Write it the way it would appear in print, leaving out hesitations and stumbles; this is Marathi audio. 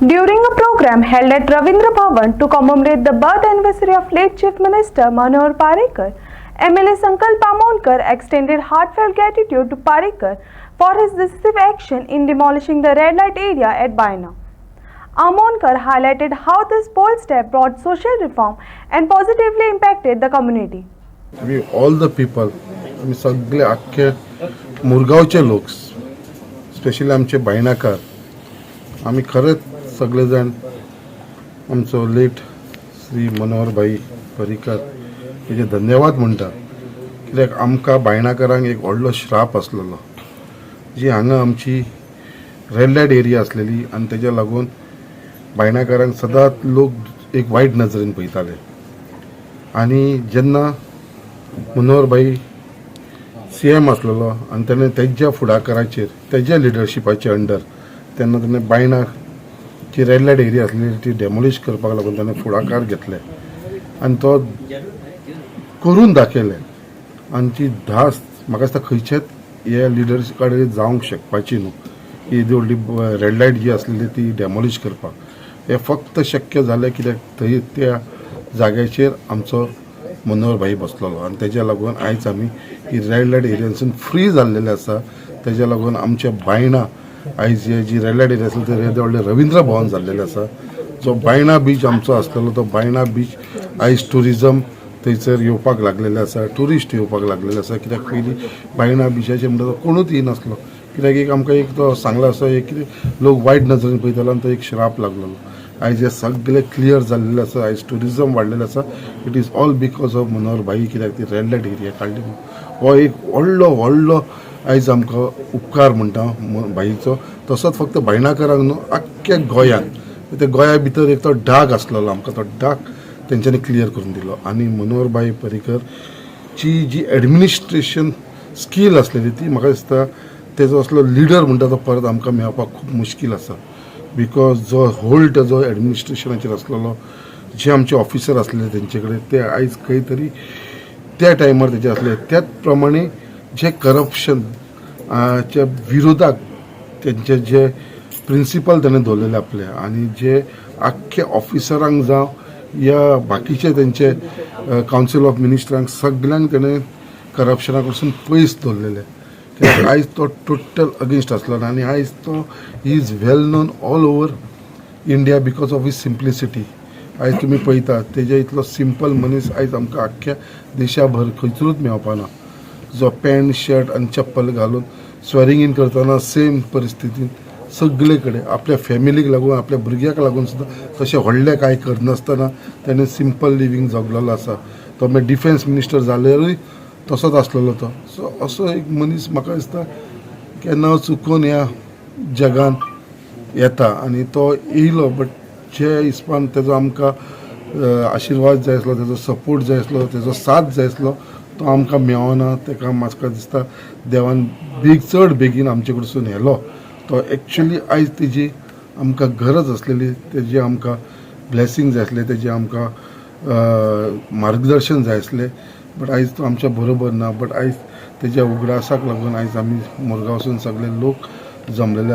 During a program held at Ravindra Bhavan to commemorate the birth anniversary of late Chief Minister Manohar Parrikar, MLA Sankalp Amonkar extended heartfelt gratitude to Parrikar for his decisive action in demolishing the red light area at Baina. Amonkar highlighted how this bold step brought social reform and positively impacted the community. We all the people, आम्ही सगळे अख्खे मुरगावचे लोक, स्पेशली आमचे बायणाकार, आम्ही खरंच सगळेजण आमचो लेट श्री मनोहर भाई पर्रीकर हेजे धन्यवाद म्हणटा. कित्याक आमकां बायणाकारांक एक व्हडलो श्राप आसलेलो, जी हांगा आमची रेड लायट एरिया आसलेली आनी तेज्या लागून बायणाकारांक सदांच लोक एक वायट नजरेन पळयताले. आनी जेन्ना मनोहर भाई CM आसलेलो आनी ताणें तेज्या फुडाकाराचेर तेज्या लिडरशिपाचे अंडर तेन्ना ताणें बायणाची रेड लायट एरिया आसलेली ती डेमोलिश करपाक लागून ताणें फुडाकार घेतले आनी तो करून दाखयलें. आनी ती धास म्हाका दिसता खंयच्याच ह्या लिडरशिप कडेन जावंक शकपाची न्हू. ही व्हडली रेड लायट जी आसलेली ती डेमोलिश करपाक हें फक्त शक्य जालें कित्याक थंय त्या जाग्याचेर आमचो मनोहर भाई बसलेलो आनी तेज्या लागून आयज आमी ही रेड लायट एरियासून फ्री जाल्लेले आसा. तेज्या लागून आमच्या बायणा आयज जी रेड लायट एरिया आसली ते व्हडलें रवींद्र भवन जाल्लेलें आसा. जो बायणा बीच आमचो आसलेलो तो बायणा बीच आयज टुरिजम थंयसर येवपाक लागलेले आसा, ट्युरिस्ट येवपाक लागलेले आसा. कित्याक पयलीं बायणा बिचाचेर म्हणटा तो कोणूच येनासलो, कित्याक एक आमकां एक तो सांगला असो एक कितें लोक वायट नजरेन पळयतालो आनी तो एक श्राप लागलेलो. आयज हे सगळे क्लियर जाल्लेले आसा. आयज टुरिजम वाडलेलें आसा. It is all because of Manohar भाई, कित्याक ती रेड लायट एरिया काडली. हो एक व्हडलो आयज आमकां उपकार म्हणटा भाईचो. तसोच फक्त बायणाकारांक न्हू, आख्ख्या गोंयान ते गोंया भितर एक तो डाग आसलेलो, आमकां तो डाग तेंच्यांनी क्लियर करून दिलो. आनी मनोहर भाई पर्रीकरची जी एडमिनिस्ट्रेशन स्कील आसलेली ती म्हाका दिसता तेजो असलो लिडर म्हणटा तो परत आमकां मेळपाक खूब मुश्कील आसा. बिकॉज जो होल्ड जो एडमिनिस्ट्रेशनाचेर आसलेलो, जे आमचे ऑफिसर आसले तेंचे कडेन ते आयज खंय तरी त्या टायमार तेजे आसले. त्याच प्रमाणे जे करप्शन च्या विरोधाक तेंचे जे प्रिंसिपल ताणें दवरलेले आपले आनी जे आख्खे ऑफिसरांक जावं या बाकीचे तेंचे कावन्सिल ऑफ मिनिस्टरांक सगळ्यांक तेणें करप्शना कडसून पयस दवरलेले. कित्याक आयज तो टोटल अगेन्स्ट आसलो आनी आयज तो is well known all over India because of his simplicity. आयज तुमी पळयता तेजे इतलो सिंपल मनीस आयज आमकां आख्ख्या देशाभर खंयसरूच मेळपाना. जो पॅन्ट शर्ट आनी चप्पल घालून स्वेरींग इन करतना सेम परिस्थितीन सगळे कडेन आपल्या फॅमिलीक लागून आपल्या भुरग्याक लागून सुद्दां तशें व्हडलें कांय करनासतना ताणें सिंपल लिवींग जगलेलो आसा. तो मागीर डिफेन्स मिनिस्टर जाल्यारूय तसोच आसलेलो तो. सो असो एक मनीस म्हाका दिसता केन्ना चुकून ह्या जगान येता आनी तो येयलो. बट जे हिसपान तेजो आमकां आशिर्वाद जाय आसलो, तेजो सपोर्ट जाय आसलो, तेजो साथ जाय आसलो, तो आमकां मेळना. ताका म्हाका दिसता देवान चड बेगीन आमचे कडसून व्हेलो. तो एक्चुली आयज तेजी आमकां गरज आसलेली, तेजे आमकां ब्लेसिंग जाय आसले, तेजे आमकां मार्गदर्शन जाय आसलें. बट आयज तो आमच्या बरोबर ना. बट आयज तेज्या उगडासाक लागून आयज आमी मुरगांवसून सगळे लोक जमलेले